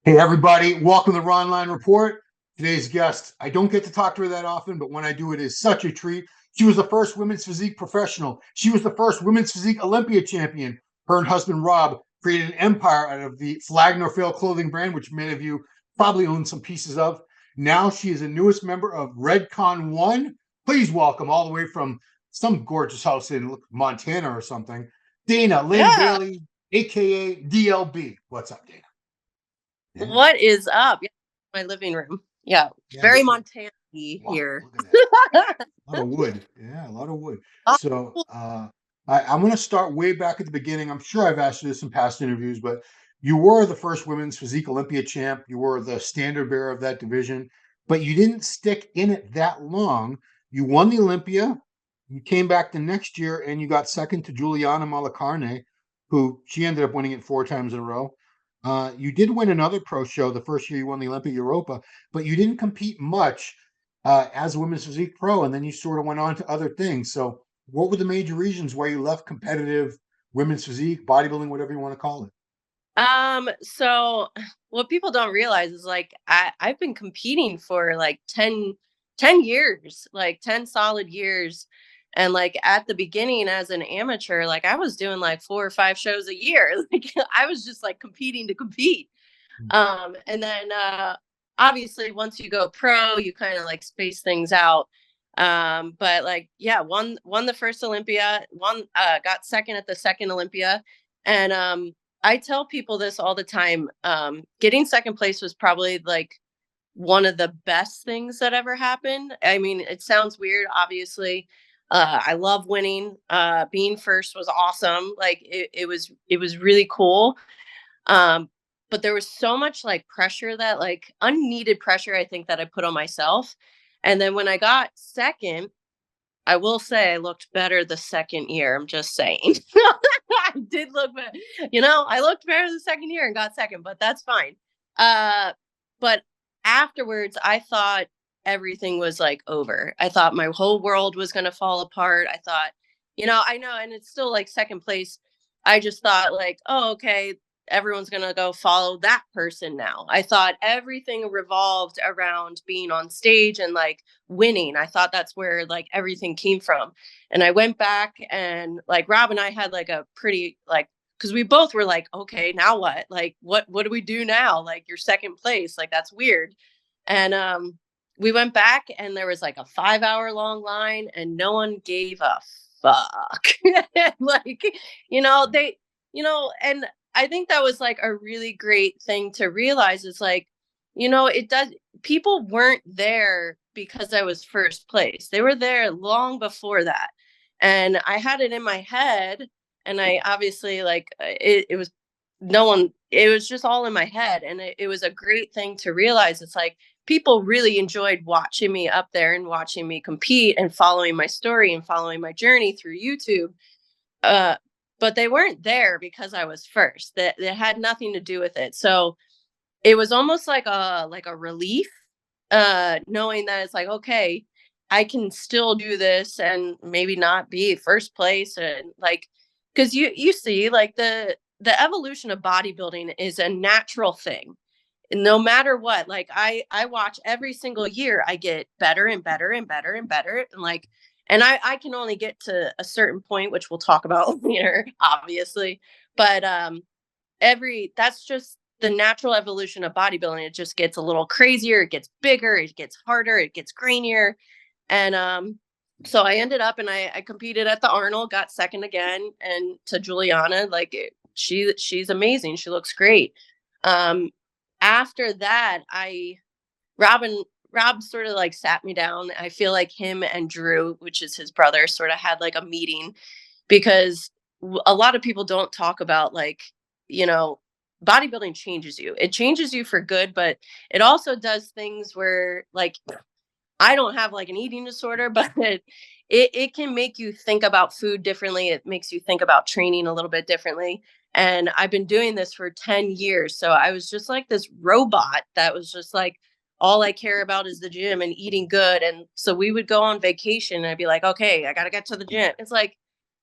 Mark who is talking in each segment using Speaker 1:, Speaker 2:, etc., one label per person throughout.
Speaker 1: Hey, everybody, welcome to the Ronline Report. Today's guest, I don't get to talk to her that often, but when I do, it is such a treat. She was the first women's physique professional. She was the first women's physique Olympia champion. Her and husband Rob created an empire out of the Flag Nor Fail clothing brand, which many of you probably own some pieces of. Now she is the newest member of Redcon1. Please welcome all the way from some gorgeous house in Montana or something, Dana Linn
Speaker 2: Yeah.
Speaker 1: Bailey, aka DLB. What's up, Dana? Yeah.
Speaker 2: What is up? Yeah, my living room. Yeah.
Speaker 1: Yeah,
Speaker 2: Very
Speaker 1: this is
Speaker 2: Montana
Speaker 1: wow.
Speaker 2: here.
Speaker 1: Look at that. A lot of wood. Yeah, a lot of wood.
Speaker 2: Oh,
Speaker 1: So I'm going to start way back at the beginning. I'm sure I've asked you this in past interviews, but you were the first women's physique Olympia champ. You were the standard bearer of that division, but you didn't stick in it that long. You won the Olympia. You came back the next year and you got second to Juliana Malacarne, who she ended up winning it 4 times in a row. You did win another pro show the first year you won the Olympia Europa, but you didn't compete much as a women's physique pro, and then you sort of went on to other things. So, what were the major reasons why you left competitive women's physique, bodybuilding, whatever you want to call it?
Speaker 2: so what people don't realize is like I've been competing for like 10 years, like 10 solid years. And like at the beginning as an amateur, like I was doing like 4 or 5 shows a year. Like I was just like competing to compete. And then obviously once you go pro, you kind of like space things out. But like yeah, won the first Olympia, won got second at the second Olympia. And I tell people this all the time. Getting second place was probably like one of the best things that ever happened. I mean, it sounds weird, obviously. I love winning. Being first was awesome. Like it was really cool. Um, but there was so much like pressure that like unneeded pressure, I think, that I put on myself. And then when I got second, I will say I looked better the second year. I'm just saying. I did look better. I looked better the second year and got second, but that's fine. But afterwards, I thought everything was like over. I thought my whole world was going to fall apart. I thought, I know, and it's still like second place. I just thought, like, oh, okay, everyone's going to go follow that person now. I thought everything revolved around being on stage and like winning. I thought that's where like everything came from. And I went back and like Rob and I had like a pretty like because we both were like, okay, now what? Like what do we do now? Like you're second place. Like that's weird. And we went back and there was like a 5 hour long line and no one gave a fuck. Like, they, and I think that was like a really great thing to realize is like, it does people weren't there because I was first place. They were there long before that. And I had it in my head and I obviously like it was no one it was just all in my head and it was a great thing to realize. It's like people really enjoyed watching me up there and watching me compete and following my story and following my journey through YouTube. Uh but they weren't there because I was first. That had nothing to do with it. So it was almost like a relief, knowing that it's like, okay, I can still do this and maybe not be first place. And like, because you see like the evolution of bodybuilding is a natural thing. No matter what, like I watch every single year, I get better and better and better and better. And like, and I can only get to a certain point, which we'll talk about later, obviously. But every that's just the natural evolution of bodybuilding. It just gets a little crazier, it gets bigger, it gets harder, it gets grainier. And so I ended up and I competed at the Arnold, got second again, and to Juliana, like she's amazing. She looks great. Um After that, Robin Rob sort of like sat me down. I feel like him and Drew, which is his brother, sort of had like a meeting because a lot of people don't talk about like, you know, bodybuilding changes you. It changes you for good, but it also does things where like I don't have like an eating disorder, but it can make you think about food differently. It makes you think about training a little bit differently. And I've been doing this for 10 years. So I was just like this robot that was just like, all I care about is the gym and eating good. And so we would go on vacation and I'd be like, okay, I got to get to the gym. It's like,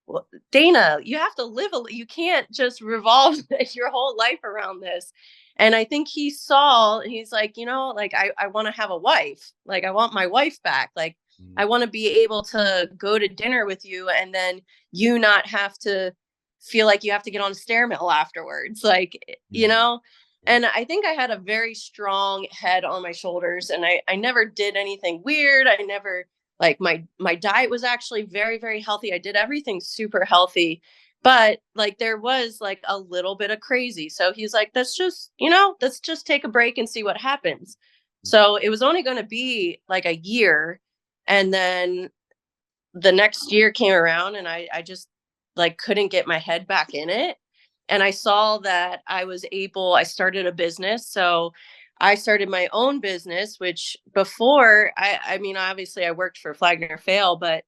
Speaker 2: well, Dana, you have to live, you can't just revolve your whole life around this. And I think he saw, he's like, like I want to have a wife. Like I want my wife back. Like I
Speaker 1: Mm.
Speaker 2: want to be able to go to dinner with you and then you not have to feel like you have to get on a stair mill afterwards. Like,
Speaker 1: Mm.
Speaker 2: and I think I had a very strong head on my shoulders and I never did anything weird. I never like my diet was actually very, very healthy. I did everything super healthy, but like there was like a little bit of crazy. So he's like, let's just take a break and see what happens. So it was only going to be like a year. And then the next year came around and I just like couldn't get my head back in it. And I saw that I started a business. So I started my own business, which before I mean, obviously I worked for Flagner Fail, but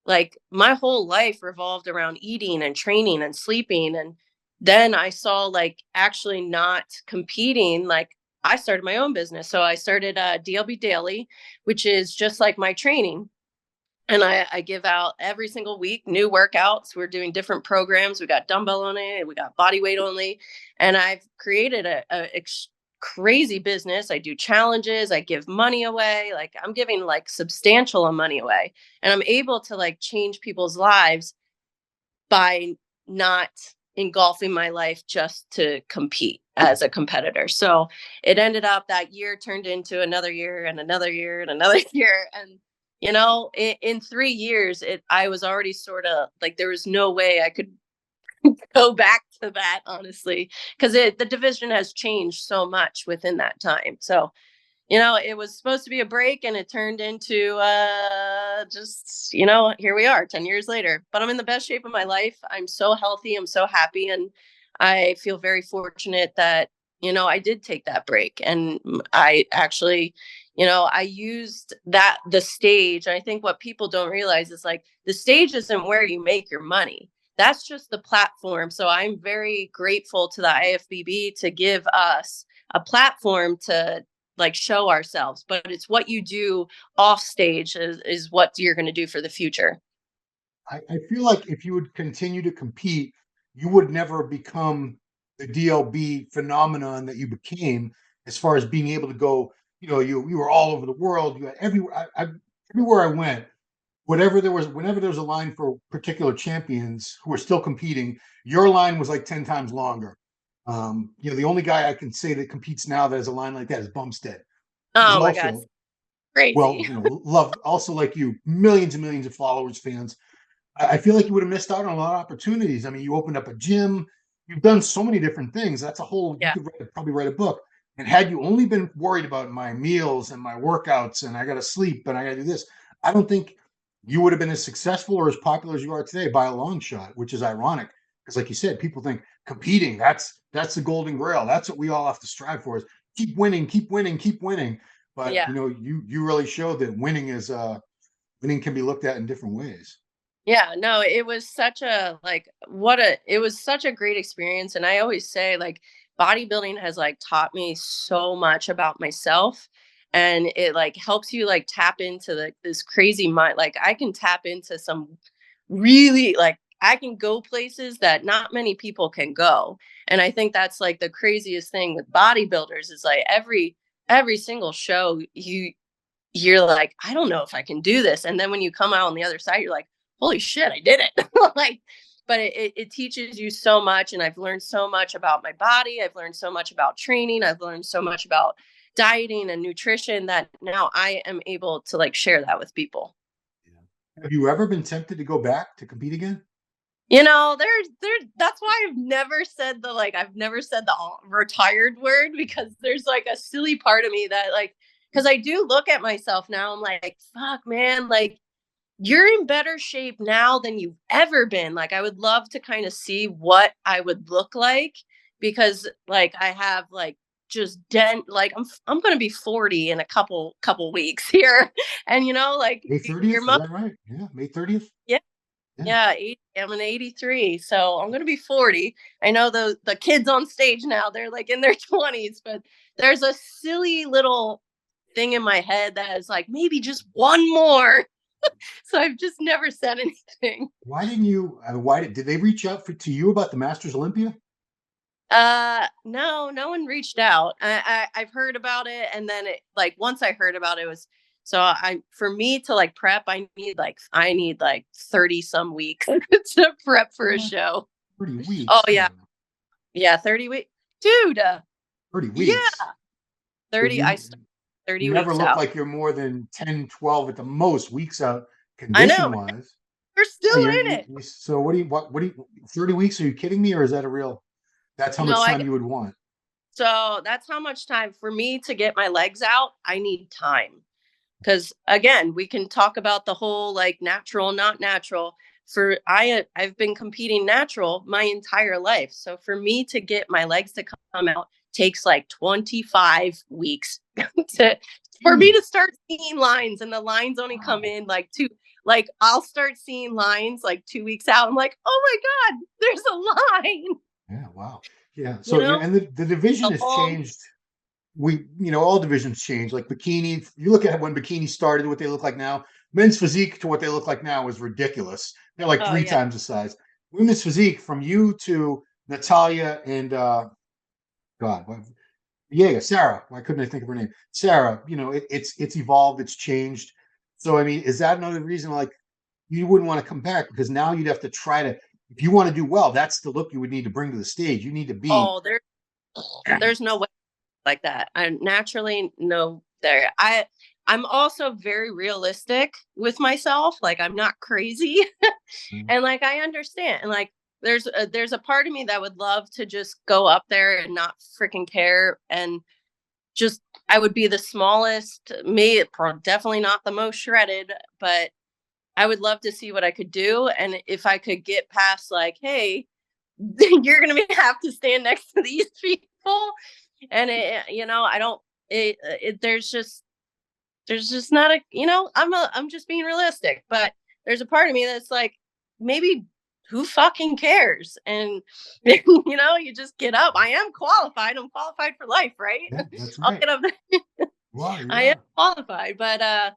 Speaker 2: like my whole life revolved around eating and training and sleeping. And then I saw like actually not competing. Like I started my own business. So I started DLB Daily, which is just like my training. And I give out every single week new workouts. We're doing different programs. We got dumbbell only, we got body weight only. And I've created crazy business. I do challenges, I give money away. Like I'm giving like substantial money away. And I'm able to like change people's lives by not engulfing my life just to compete as a competitor. So it ended up that year turned into another year and another year and another year. And, in 3 years, I was already sort of like, there was no way I could go back to that, honestly, because the division has changed so much within that time. So it was supposed to be a break and it turned into just, here we are 10 years later. But I'm in the best shape of my life. I'm so healthy. I'm so happy. And I feel very fortunate that, I did take that break. And I actually, I used the stage. I think what people don't realize is like the stage isn't where you make your money. That's just the platform. So I'm very grateful to the IFBB to give us a platform to like show ourselves, but it's what you do off stage is what you're going to do for the future.
Speaker 1: I feel like if you would continue to compete, you would never become the DLB phenomenon that you became as far as being able to go, you were all over the world. You had everywhere. Everywhere I went, whenever there was a line for particular champions who were still competing, your line was like 10 times longer. The only guy I can say that competes now that has a line like that is Bumstead. He's
Speaker 2: Oh my God,
Speaker 1: also, well,
Speaker 2: crazy.
Speaker 1: loved also like you, millions and millions of followers, fans. I feel like you would have missed out on a lot of opportunities. I mean, you opened up a gym, you've done so many different things. That's a whole, you
Speaker 2: Yeah.
Speaker 1: could probably write a book. And had you only been worried about my meals and my workouts and I got to sleep and I got to do this, I don't think you would have been as successful or as popular as you are today by a long shot, which is ironic. Because like you said, people think competing, that's the golden grail. That's what we all have to strive for is keep winning, keep winning, keep winning. But
Speaker 2: Yeah.
Speaker 1: you really showed that winning can be looked at in different ways.
Speaker 2: Yeah, no, it was such a like it was such a great experience. And I always say like bodybuilding has like taught me so much about myself. And it like helps you like tap into this crazy mind. Like I can tap into some really like I can go places that not many people can go. And I think that's like the craziest thing with bodybuilders is like every single show you're like, I don't know if I can do this. And then when you come out on the other side, you're like, holy shit, I did it. Like, but it teaches you so much. And I've learned so much about my body. I've learned so much about training. I've learned so much about dieting and nutrition that now I am able to like share that with people.
Speaker 1: Yeah. Have you ever been tempted to go back to compete again?
Speaker 2: That's why I've never said the retired word because there's like a silly part of me that like, because I do look at myself now, I'm like, fuck, man, like you're in better shape now than you've ever been. Like I would love to kind of see what I would look like because like I have like just like I'm going to be 40 in a couple weeks here. And like
Speaker 1: May
Speaker 2: your
Speaker 1: 30th, is
Speaker 2: mother,
Speaker 1: that right? Yeah, May 30th.
Speaker 2: yeah,
Speaker 1: Yeah.
Speaker 2: yeah, I'm an 83, so I'm going to be 40. I know the kids on stage now, they're like in their 20s, but there's a silly little thing in my head that is like maybe just one more. So I've just never said anything.
Speaker 1: Why didn't you? Why did they reach out to you about the Masters Olympia?
Speaker 2: No, no one reached out. I've heard about it, and then it like once I heard about it, was so I for me to like prep, I need like 30 some weeks to prep for a
Speaker 1: What?
Speaker 2: show.
Speaker 1: 30
Speaker 2: Oh
Speaker 1: weeks?
Speaker 2: yeah, yeah, 30 weeks, dude.
Speaker 1: 30
Speaker 2: Yeah,
Speaker 1: weeks. So
Speaker 2: 30. I start
Speaker 1: you
Speaker 2: 30
Speaker 1: never
Speaker 2: weeks
Speaker 1: look
Speaker 2: out.
Speaker 1: like you're more than 10, 12 at the most weeks out
Speaker 2: I know,
Speaker 1: condition
Speaker 2: right?
Speaker 1: wise.
Speaker 2: We're
Speaker 1: Oh,
Speaker 2: still in it.
Speaker 1: so what do you, 30 weeks? Are you kidding me? Or is that a real, that's how
Speaker 2: No,
Speaker 1: much
Speaker 2: I
Speaker 1: time you would want?
Speaker 2: so that's how much time for me to get my legs out. I need time. Because again, we can talk about the whole like natural, not natural. I've been competing natural my entire life. So for me to get my legs to come out takes like 25 weeks to for me to
Speaker 1: Jeez.
Speaker 2: start seeing lines, and the lines only come
Speaker 1: Wow.
Speaker 2: in like two, like I'll start seeing lines like 2 weeks out. I'm like, oh my God, there's a line,
Speaker 1: Yeah. Wow. Yeah.
Speaker 2: you
Speaker 1: So,
Speaker 2: know,
Speaker 1: and the division
Speaker 2: a
Speaker 1: has
Speaker 2: long.
Speaker 1: changed. All divisions change. Like bikini, you look at when bikini started, what they look like now. Men's physique to what they look like now is ridiculous. They're like
Speaker 2: Oh
Speaker 1: three
Speaker 2: yeah.
Speaker 1: times the size. Women's physique, from you to Natalia and God, yeah, Sarah. Why couldn't I think of her name? Sarah. It's evolved. It's changed. So I mean, is that another reason like you wouldn't want to come back, because now you'd have to try to, if you want to do well, that's the look you would need to bring to the stage. You need to be.
Speaker 2: Oh, there's no way like that. I naturally know there. I'm also very realistic with myself. Like I'm not crazy, and like I understand. And like there's a part of me that would love to just go up there and not freaking care, and just I would be the smallest, me, definitely not the most shredded, but I would love to see what I could do, and if I could get past like, hey, you're gonna have to stand next to these people, and I don't. There's just not a, I'm just being realistic, but there's a part of me that's like, maybe who fucking cares? And you just get up. I am qualified. I'm qualified for life, right?
Speaker 1: Yeah, that's
Speaker 2: I'll
Speaker 1: right.
Speaker 2: get up.
Speaker 1: Wow, you
Speaker 2: I am
Speaker 1: are.
Speaker 2: qualified, but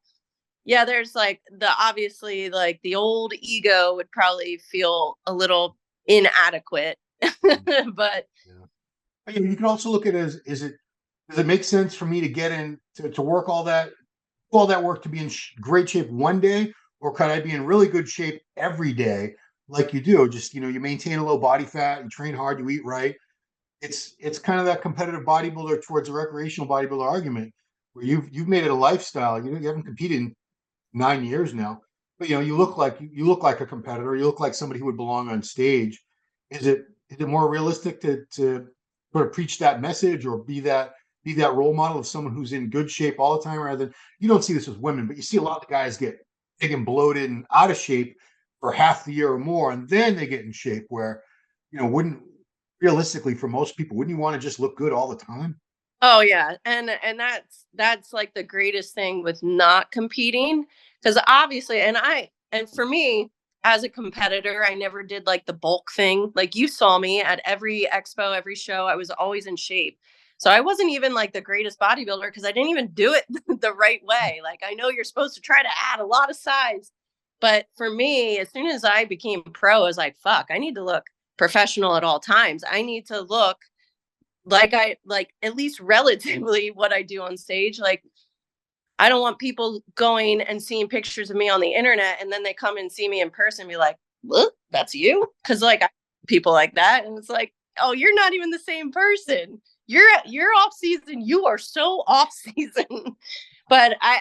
Speaker 2: yeah, there's like the obviously like the old ego would probably feel a little inadequate, but
Speaker 1: Yeah. But, you can also look at it as, does it make sense for me to get in to work all that work to be in great shape one day, or could I be in really good shape every day, like you do? Just you maintain a low body fat, you train hard, you eat right. It's kind of that competitive bodybuilder towards a recreational bodybuilder argument, where you've made it a lifestyle. You haven't competed in 9 years now, but you look like a competitor. You look like somebody who would belong on stage. Is it more realistic to sort of preach that message, or be that role model of someone who's in good shape all the time, rather than, you don't see this with women, but you see a lot of guys get big and bloated and out of shape for half the year or more, and then they get in shape where, wouldn't, realistically, for most people, wouldn't you want to just look good all the time?
Speaker 2: oh yeah, and that's like the greatest thing with not competing, because obviously, and for me as a competitor, I never did like the bulk thing. Like you saw me at every expo, every show, I was always in shape. So I wasn't even like the greatest bodybuilder because I didn't even do it the right way. Like I know you're supposed to try to add a lot of size, but for me, as soon as I became pro, I was like, fuck, I need to look professional at all times. I need to look like I like at least relatively what I do on stage. Like I don't want people going and seeing pictures of me on the internet and then they come and see me in person and be like, "Look, that's you?" Cuz like people like that, and it's like, "Oh, you're not even the same person. You're off season. You are so off season." But I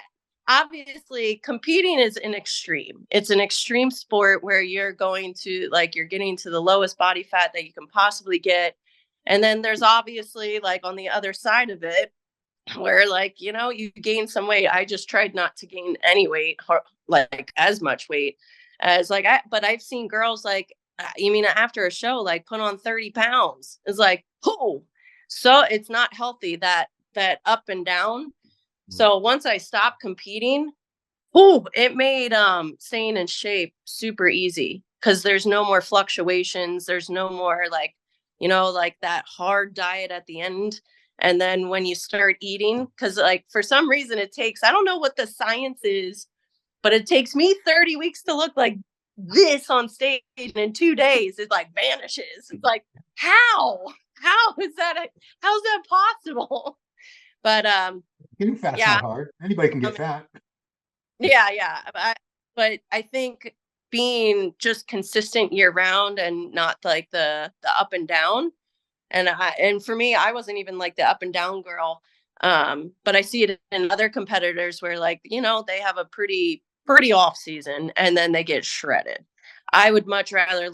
Speaker 2: obviously competing is an extreme. It's an extreme sport where you're going to like you're getting to the lowest body fat that you can possibly get. And then there's obviously like on the other side of it where like, you gain some weight. I just tried not to gain any weight, like as much weight as like but I've seen girls like you mean after a show like put on 30 pounds. It's like, oh, so it's not healthy, that up and down.
Speaker 1: Mm.
Speaker 2: So once I stopped competing, oh, it made staying in shape super easy because there's no more fluctuations. There's no more like, like that hard diet at the end. And then when you start eating, because like for some reason it takes, I don't know what the science is, but it takes me 30 weeks to look like this on stage. And in 2 days, it like vanishes. It's like, how? how's that possible? But
Speaker 1: Getting fat's
Speaker 2: yeah,
Speaker 1: not hard. Anybody can
Speaker 2: I
Speaker 1: get
Speaker 2: mean,
Speaker 1: fat.
Speaker 2: yeah. But I think being just consistent year round and not like the up and down. And for me, I wasn't even like the up and down girl. But I see it in other competitors where like, they have a pretty off season and then they get shredded. I would much rather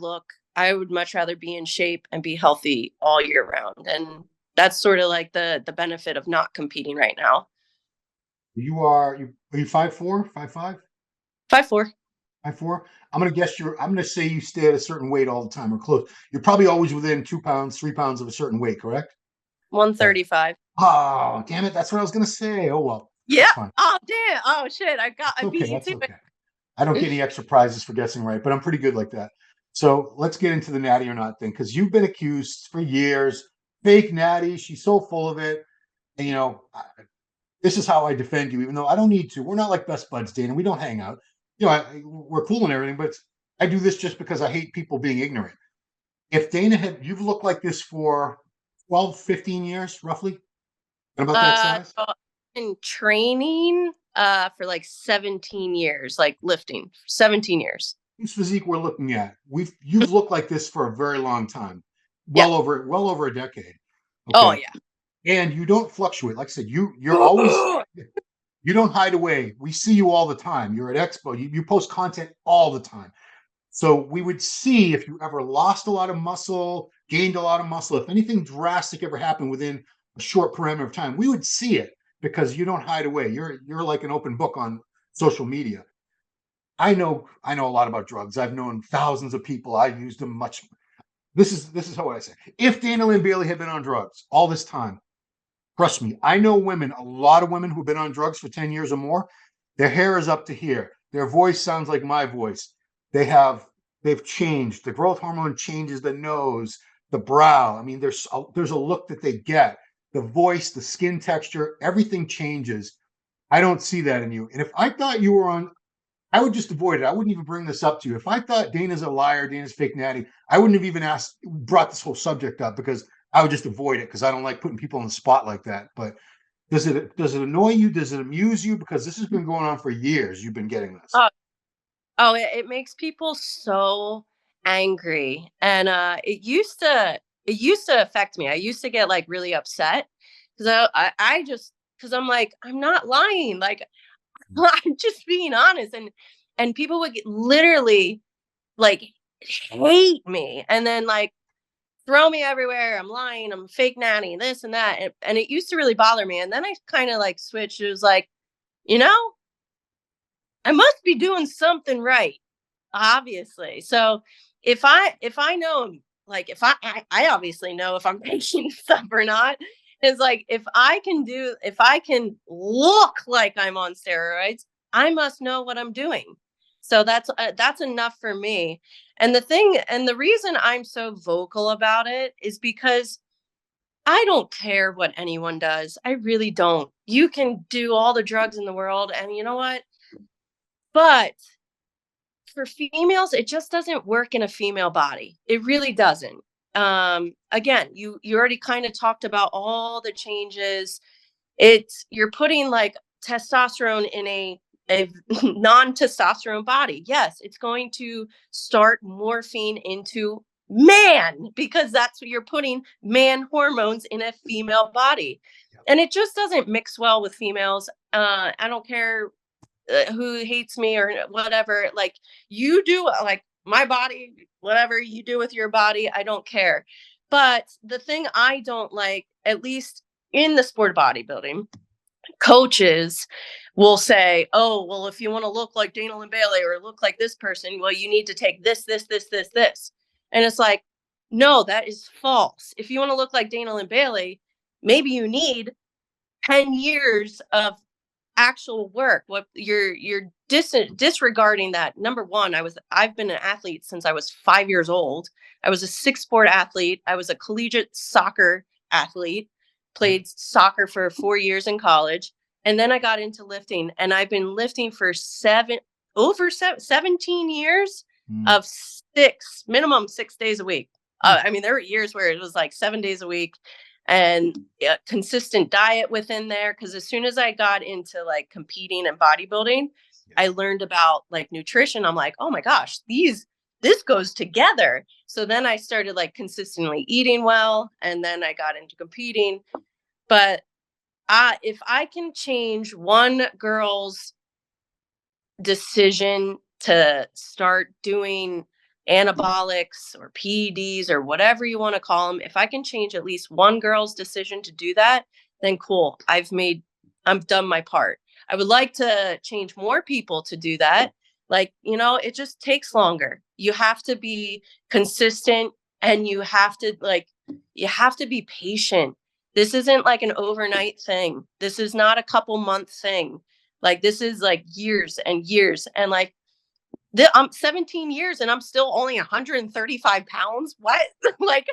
Speaker 2: be in shape and be healthy all year round. And that's sort of like the benefit of not competing right now.
Speaker 1: Are you 5'4", 5'5"?
Speaker 2: 5'4".
Speaker 1: 5'4"? I'm gonna say you stay at a certain weight all the time or close. You're probably always within 2 pounds, 3 pounds of a certain weight, correct? Yeah.
Speaker 2: 135.
Speaker 1: Oh, damn it. That's what I was gonna say. Oh well,
Speaker 2: Yeah.
Speaker 1: that's fine.
Speaker 2: Oh damn. Oh shit.
Speaker 1: That's
Speaker 2: I
Speaker 1: okay.
Speaker 2: beat you
Speaker 1: That's
Speaker 2: to
Speaker 1: okay. I don't get any extra prizes for guessing right, but I'm pretty good like that. So let's get into the natty or not thing, because you've been accused for years, fake natty. She's so full of it. And this is how I defend you, even though I don't need to. We're not like best buds, Dana. We don't hang out. We're cool and everything, but I do this just because I hate people being ignorant. If you've looked like this for 12, 15 years, roughly, and about that size.
Speaker 2: So in training for like 17 years, like lifting, 17 years.
Speaker 1: Whose physique we're looking at? You've looked like this for a very long time,
Speaker 2: Yeah.
Speaker 1: well over a decade.
Speaker 2: Oh
Speaker 1: Okay,
Speaker 2: yeah.
Speaker 1: and you don't fluctuate. Like I said, you're always you don't hide away. We see you all the time. You're at Expo. You post content all the time. So we would see if you ever lost a lot of muscle, gained a lot of muscle, if anything drastic ever happened within a short parameter of time, we would see it because you don't hide away. You're like an open book on social media. I know a lot about drugs. I've known thousands of people. I've used them much. This is how I say. If Dana Linn Bailey had been on drugs all this time, trust me, I know women, a lot of women who've been on drugs for 10 years or more, their hair is up to here. Their voice sounds like my voice. They've changed. The growth hormone changes the nose, the brow. I mean, there's a look that they get. The voice, the skin texture, everything changes. I don't see that in you. And if I thought you were on, I would just avoid it. I wouldn't even bring this up to you. If I thought Dana's a liar, Dana's fake natty, I wouldn't have even brought this whole subject up because I would just avoid it because I don't like putting people on the spot like that. But does it annoy you? Does it amuse you? Because this has been going on for years. You've been getting this.
Speaker 2: Oh, it makes people so angry. And it used to affect me. I used to get like really upset because I just because I'm like, I'm not lying. Like I'm just being honest. And people would literally like hate me and then like throw me everywhere. I'm lying. I'm a fake nanny, this and that. And it used to really bother me. And then I kind of like switched. It was like, you know, I must be doing something right, obviously. So if I know, like if I obviously know if I'm making stuff or not. It's like if I can look like I'm on steroids, I must know what I'm doing. So that's enough for me. And the reason I'm so vocal about it is because I don't care what anyone does. I really don't. You can do all the drugs in the world, and you know what? But for females, it just doesn't work in a female body. It really doesn't. Again, you already kind of talked about all the changes. You're putting like testosterone in a non-testosterone body. Yes, it's going to start morphine into man because that's what you're putting, man hormones in a female body. And it just doesn't mix well with females. I don't care who hates me or whatever. Like you do, like my body, whatever you do with your body, I don't care. But the thing I don't like, at least in the sport of bodybuilding, coaches will say, "Oh, well, if you want to look like Dana Linn Bailey or look like this person, well, you need to take this." And it's like, no, that is false. If you want to look like Dana Linn Bailey, maybe you need 10 years of actual work. What you're disregarding that. Number one, I've been an athlete since I was 5 years old. I was a six sport athlete. I was a collegiate soccer athlete, played soccer for 4 years in college, and then I got into lifting, and I've been lifting for 17 years
Speaker 1: Mm.
Speaker 2: of minimum 6 days a week.
Speaker 1: Hmm.
Speaker 2: I mean, there were years where it was like 7 days a week and consistent diet within there. Cause as soon as I got into like competing and bodybuilding,
Speaker 1: Yeah.
Speaker 2: I learned about like nutrition. I'm like, oh my gosh, this goes together. So then I started like consistently eating well, and then I got into competing. But if I can change one girl's decision to start doing anabolics or PEDs or whatever you want to call them, if I can change at least one girl's decision to do that, then cool. I'm done my part. I would like to change more people to do that. Like, it just takes longer. You have to be consistent, and you have to be patient. This isn't like an overnight thing. This is not a couple month thing. Like, this is like years and years. And like, I'm 17 years and I'm still only 135 pounds. What? like,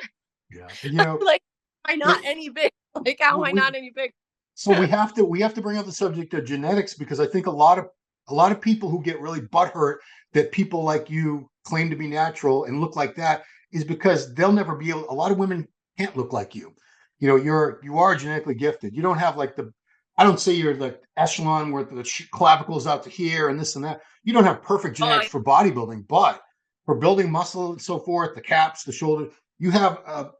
Speaker 1: Yeah. And
Speaker 2: like, am I not
Speaker 1: it,
Speaker 2: any big? Like, how am I
Speaker 1: we
Speaker 2: not any big?
Speaker 1: so we have to bring up the subject of genetics, because I think a lot of people who get really butthurt that people like you claim to be natural and look like that is because they'll never be able. A lot of women can't look like you. You are genetically gifted. You don't have like the. I don't say you're the echelon where the clavicles out to here and this and that. You don't have perfect
Speaker 2: Oh,
Speaker 1: genetics for bodybuilding, but for building muscle and so forth, the caps, the shoulder, you have a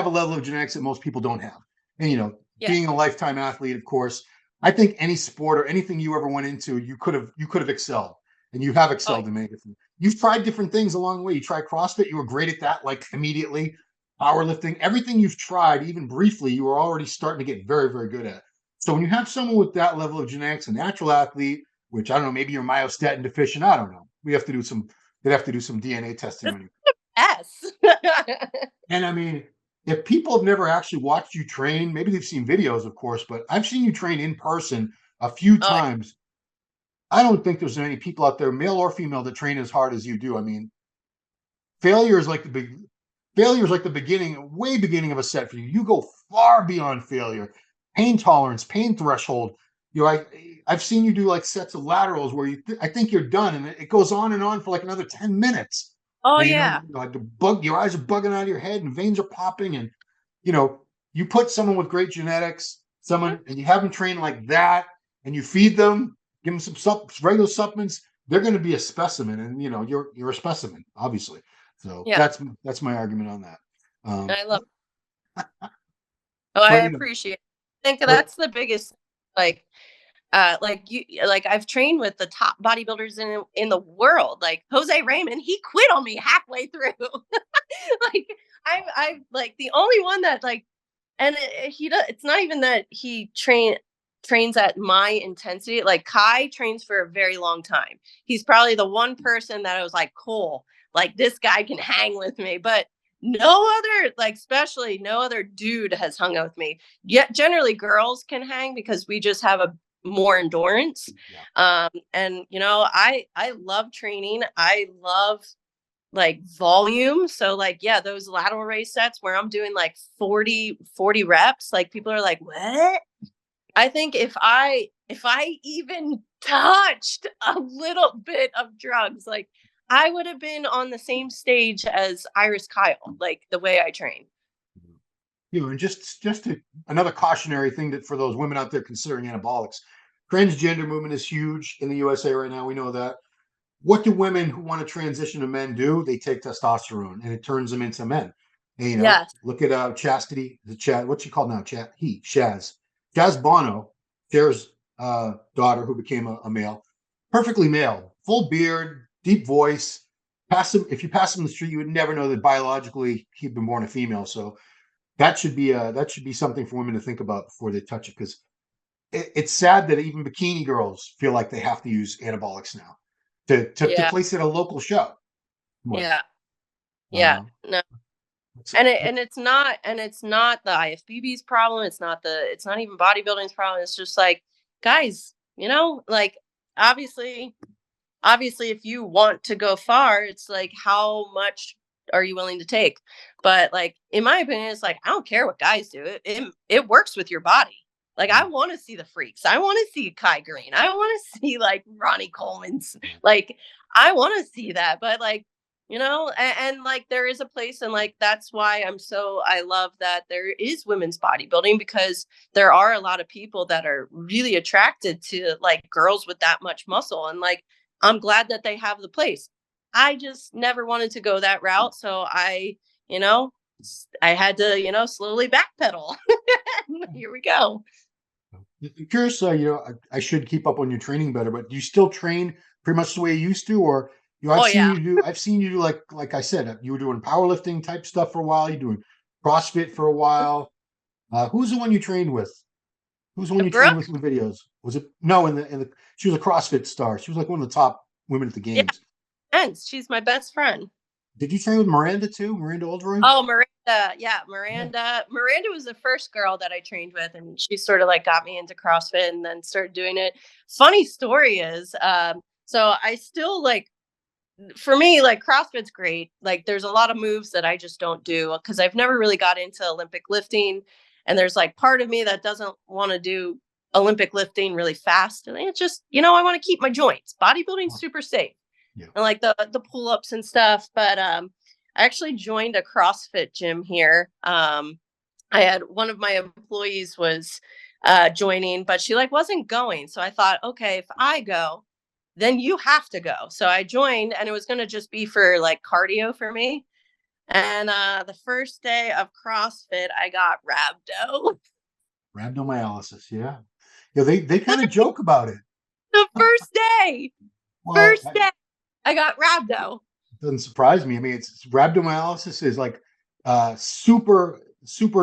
Speaker 1: level of genetics that most people don't have. And
Speaker 2: yeah.
Speaker 1: being a lifetime athlete, of course, I think any sport or anything you ever went into, you could have excelled, and you have
Speaker 2: Oh,
Speaker 1: excelled in many different. You've tried different things along the way. You tried CrossFit, you were great at that, like immediately. Powerlifting, everything you've tried, even briefly, you were already starting to get very, very good at. So when you have someone with that level of genetics, a natural athlete, which I don't know, maybe you're myostatin deficient, I don't know. They'd have to do some DNA testing
Speaker 2: this
Speaker 1: on you.
Speaker 2: S.
Speaker 1: And I mean, if people have never actually watched you train, maybe they've seen videos, of course, but I've seen you train in person a few
Speaker 2: Oh,
Speaker 1: times. I don't think there's many people out there, male or female, that train as hard as you do. I mean, failure is like the big failure is like the beginning, way beginning of a set for you. You go far beyond failure. Pain tolerance, pain threshold. I've seen you do like sets of laterals where I think you're done, and it goes on and on for like another 10 minutes.
Speaker 2: oh
Speaker 1: And
Speaker 2: yeah.
Speaker 1: like your eyes are bugging out of your head, and veins are popping, and you know, you put someone with great genetics,
Speaker 2: Mhm.
Speaker 1: and you have them train like that, and you feed them, give them some regular supplements, they're going to be a specimen, and you're a specimen, obviously. So
Speaker 2: Yeah.
Speaker 1: that's my argument on that. Um,
Speaker 2: I love. Oh, I
Speaker 1: but
Speaker 2: appreciate it. I think
Speaker 1: but
Speaker 2: that's the biggest, like, I've trained with the top bodybuilders in the world. Like Jose Raymond, he quit on me halfway through. like I'm like the only one that like, and he does. It's not even that he trains at my intensity. Like Kai trains for a very long time. He's probably the one person that I was like, cool, like this guy can hang with me. But no other, like, especially no other dude has hung out with me. Yet generally girls can hang because we just have a more endurance.
Speaker 1: yeah,
Speaker 2: And I love training. I love like volume. So like, yeah, those lateral raise sets where I'm doing like 40 reps, like people are like, what? I think if I even touched a little bit of drugs, like I would have been on the same stage as Iris Kyle, like the way I train.
Speaker 1: and just another cautionary thing that for those women out there considering anabolics, transgender movement is huge in the USA right now. We know that. What do women who want to transition to men do? They take testosterone and it turns them into men. And,
Speaker 2: Yes.
Speaker 1: look at Chastity, what's she called now? Shaz Bono, Cher's daughter, who became a male, perfectly male, full beard, deep voice. If you pass him in the street, you would never know that biologically he'd been born a female. So that should be something for women to think about before they touch it, because it's sad that even bikini girls feel like they have to use anabolics now to
Speaker 2: Yeah.
Speaker 1: place at a local show. What?
Speaker 2: Yeah. Yeah.
Speaker 1: Uh,
Speaker 2: No.
Speaker 1: it's,
Speaker 2: And it's not the IFBB's problem. It's not even bodybuilding's problem. It's just like, guys, like obviously obviously if you want to go far, it's like how much are you willing to take? But like in my opinion, it's like I don't care what guys do. It works with your body. Like I want to see the freaks. I want to see Kai Green. I want to see like Ronnie Coleman's. Like I want to see that. But like and like there is a place, and like that's why I love that there is women's bodybuilding, because there are a lot of people that are really attracted to like girls with that much muscle, and like I'm glad that they have the place. I just never wanted to go that route, so you know I had to slowly backpedal. Here we go.
Speaker 1: I'm curious, I should keep up on your training better, but do you still train pretty much the way you used to, or
Speaker 2: Oh yeah.
Speaker 1: I've seen you do like I said, you were doing powerlifting type stuff for a while. You're doing CrossFit for a while. Who's the one you trained with? Who's the one you trained with
Speaker 2: Brooke.
Speaker 1: in the videos? Was it no in the she was a CrossFit star. She was like one of the top women at the
Speaker 2: Yeah,
Speaker 1: games.
Speaker 2: and she's my best friend.
Speaker 1: Did you train with Miranda too? Miranda Oldroyd?
Speaker 2: Oh, Miranda. Yeah,
Speaker 1: Yeah.
Speaker 2: Miranda was the first girl that I trained with, and she sort of like got me into CrossFit and then started doing it. Funny story is, so I still like, for me, like CrossFit's great. Like there's a lot of moves that I just don't do because I've never really got into Olympic lifting. And there's like part of me that doesn't want to do Olympic lifting really fast. And it's just, I want to keep my joints. Bodybuilding's
Speaker 1: Oh,
Speaker 2: super safe,
Speaker 1: yeah.
Speaker 2: and like the pull-ups and stuff. But I actually joined a CrossFit gym here. I had one of my employees was joining, but she like wasn't going. So I thought, okay, if I go, then you have to go. So I joined, and it was going to just be for like cardio for me. And the first day of CrossFit, I got rhabdo.
Speaker 1: Rhabdomyolysis. Yeah. Yeah. They kind of joke about it.
Speaker 2: The
Speaker 1: Well,
Speaker 2: first day, I got rhabdo.
Speaker 1: doesn't surprise me. I mean, it's rhabdomyolysis is like super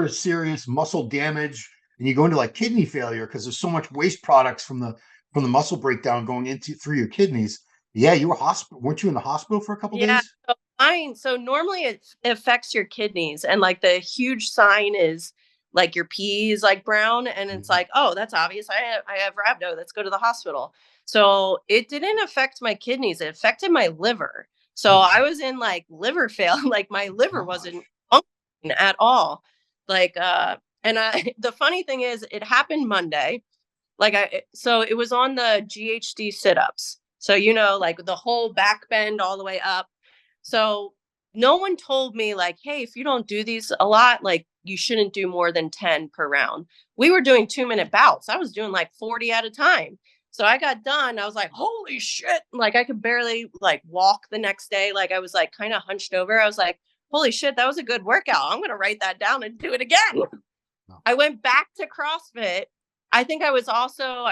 Speaker 1: serious muscle damage, and you go into like kidney failure because there's so much waste products from the muscle breakdown going into through your kidneys. Yeah, you were hospital. Weren't you in the hospital for a couple
Speaker 2: Yeah.
Speaker 1: days?
Speaker 2: So normally it affects your kidneys, and like the huge sign is like your pee is like brown, and it's
Speaker 1: Mhm.
Speaker 2: like, oh, that's obvious. I have rhabdo. Let's go to the hospital. So it didn't affect my kidneys. It affected my liver. So
Speaker 1: Oh
Speaker 2: I was in like liver fail. Like my liver wasn't
Speaker 1: gosh.
Speaker 2: functioning at all. Like and I the funny thing is it happened Monday. So it was on the GHD sit-ups. So like the whole back bend all the way up. So no one told me like, hey, if you don't do these a lot, like you shouldn't do more than 10 per round. We were doing 2-minute bouts. I was doing like 40 at a time. So I got done. I was like, holy shit. Like I could barely like walk the next day. Like I was like kind of hunched over. I was like, holy shit, that was a good workout. I'm gonna write that down and do it again.
Speaker 1: No.
Speaker 2: I went back to CrossFit. I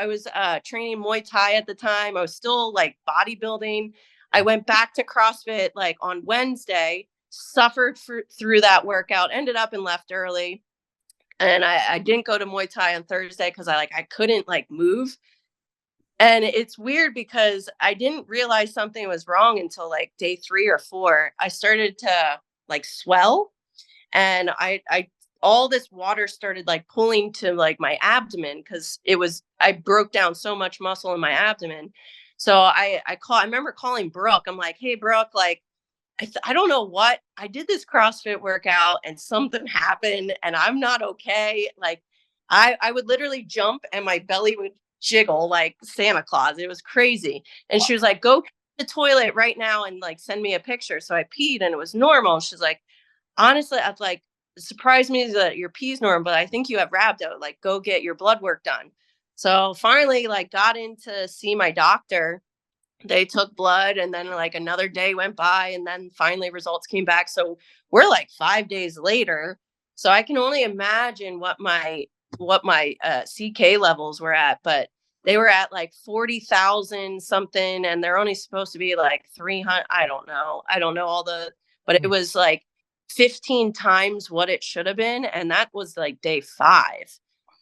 Speaker 2: was training Muay Thai at the time. I was still like bodybuilding. I went back to CrossFit like on Wednesday, suffered through that workout, ended up and left early. And I didn't go to Muay Thai on Thursday because I couldn't like move. And it's weird because I didn't realize something was wrong until like day 3 or 4. I started to like swell, and I all this water started like pulling to like my abdomen because I broke down so much muscle in my abdomen. So I remember calling Brooke. I'm like, hey Brooke, like I don't know what I did this CrossFit workout and something happened and I'm not okay. Like I would literally jump and my belly would jiggle like Santa Claus. It was crazy. And she was like, go to the toilet right now and like send me a picture. So I peed and it was normal. She's like, honestly, I was like, it surprised me that your pee's normal, but I think you have rhabdo. Like, go get your blood work done. So finally, like, got in to see my doctor. They took blood, and then like another day went by, and then finally results came back. So we're like 5 days later. So I can only imagine what my CK levels were at, but they were at like 40,000 something, and they're only supposed to be like 300. I don't know but it
Speaker 1: Hmm.
Speaker 2: was like 15 times what it should have been, and that was like day 5.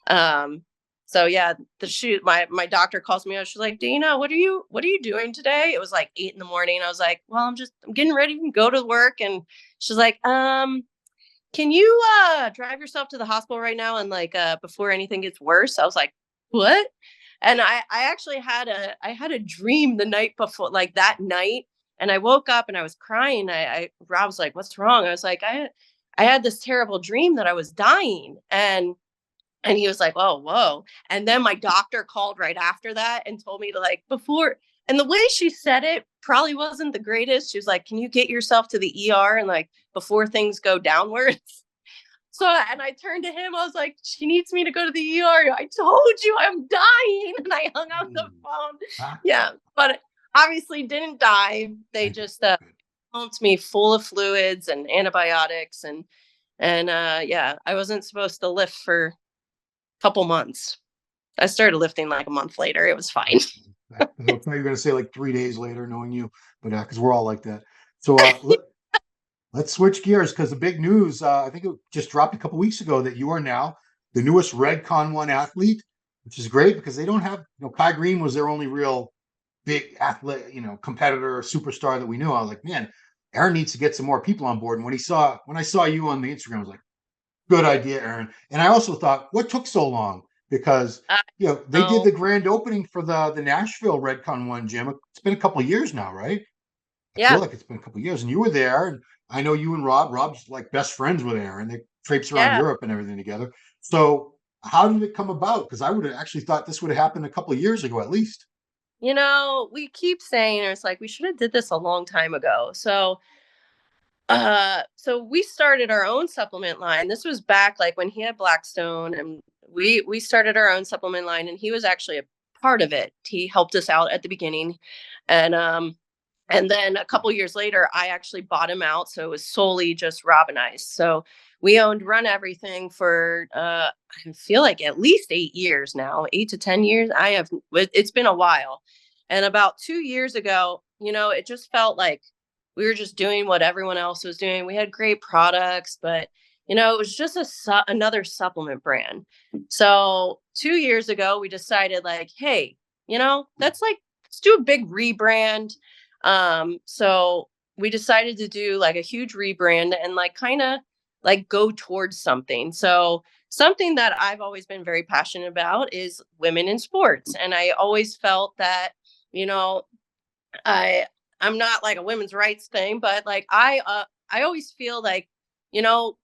Speaker 2: Um, so yeah, the shoot. My doctor calls me out. She's like, Dina, what are you doing today? It was like 8 in the morning. I was like, well, I'm getting ready to go to work. And she's like, can you drive yourself to the hospital right now and like before anything gets worse? I was like, what? And I actually had a dream the night before, like that night, and I woke up and I was crying. Rob was like, what's wrong? I was like, I had this terrible dream that I was dying. And he was like, oh, whoa. And then my doctor called right after that and told me to like before. And the way she said it probably wasn't the greatest. She was like, "Can you get yourself to the ER and like before things go downwards?" So, and I turned to him. I was like, "She needs me to go to the ER. I told you I'm dying." And I hung up the
Speaker 1: Mm.
Speaker 2: phone.
Speaker 1: Ah,
Speaker 2: Yeah, but obviously didn't die. They
Speaker 1: thank you.
Speaker 2: just
Speaker 1: Good.
Speaker 2: pumped me full of fluids and antibiotics, and yeah, I wasn't supposed to lift for a couple months. I started lifting like a month later. It was fine.
Speaker 1: I thought you were going to say like 3 days later, knowing you, but because we're all like that. So let's switch gears because the big news, I think it just dropped a couple weeks ago that you are now the newest Redcon1 athlete, which is great because they don't have, Kai Green was their only real big athlete, competitor or superstar that we knew. I was like, man, Aaron needs to get some more people on board. And when I saw you on the Instagram, I was like, good idea, Aaron. And I also thought, what took so long? Because
Speaker 2: I
Speaker 1: they did
Speaker 2: know.
Speaker 1: the grand opening for the Nashville Redcon1 gym. It's been a couple of years now, right? I feel
Speaker 2: Yeah,
Speaker 1: like it's been a couple of years, and you were there. And I know you and Rob's like best friends with Aaron. They traipse around
Speaker 2: yeah.
Speaker 1: Europe and everything together. So how did it come about? Because I would have actually thought this would have happened a couple of years ago at least.
Speaker 2: We keep saying it's like we should have did this a long time ago. So we started our own supplement line. This was back like when he had Blackstone, and we started our own supplement line, and he was actually a part of it. He helped us out at the beginning, and and then a couple years later, I actually bought him out, so it was solely just Rob and I. So we owned Run Everything for I feel like at least 8 years now, 8 to 10 years. It's been a while, and about 2 years ago, it just felt like we were just doing what everyone else was doing. We had great products, but it was just another supplement brand. So 2 years ago, we decided like, hey, that's like let's do a big rebrand. So we decided to do like a huge rebrand and like kind of like go towards something. So something that I've always been very passionate about is women in sports. And I always felt that, you know, I I'm not like a women's rights thing, but like I always feel like, you know,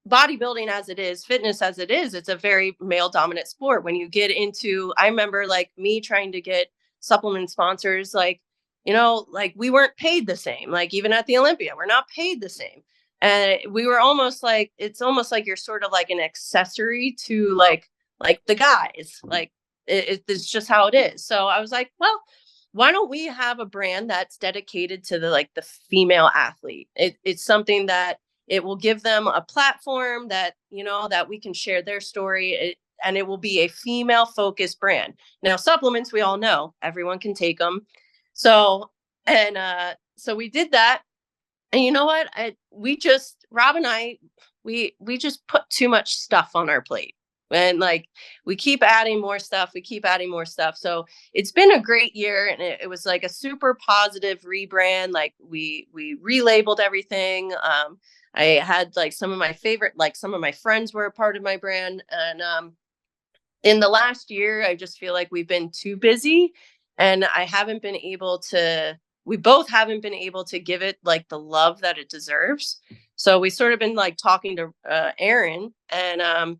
Speaker 2: bodybuilding as it is, fitness as it is, it's a very male dominant sport. When you get into, I remember like me trying to get supplement sponsors, like, like we weren't paid the same. Like even at the Olympia, we're not paid the same. And we were almost like, it's almost like you're sort of like an accessory to like the guys. Like it's just how it is. So I was like, well, why don't we have a brand that's dedicated to the female athlete? It's something that it will give them a platform that that we can share their story, and it will be a female focused brand. Now supplements, we all know everyone can take them. So and uh so we did that, and you know what, we just Rob and I, we just put too much stuff on our plate, and like we keep adding more stuff, so it's been a great year, and it was like a super positive rebrand. Like we relabeled everything. I had like some of my friends were a part of my brand, and in the last year, I just feel like we've been too busy, and we both haven't been able to give it like the love that it deserves. So we sort of been like talking to Aaron, and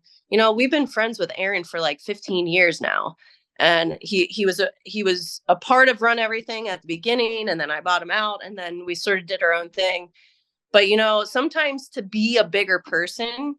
Speaker 2: we've been friends with Aaron for like 15 years now. And he was a part of Run Everything at the beginning, and then I bought him out, and then we sort of did our own thing. But sometimes to be a bigger person,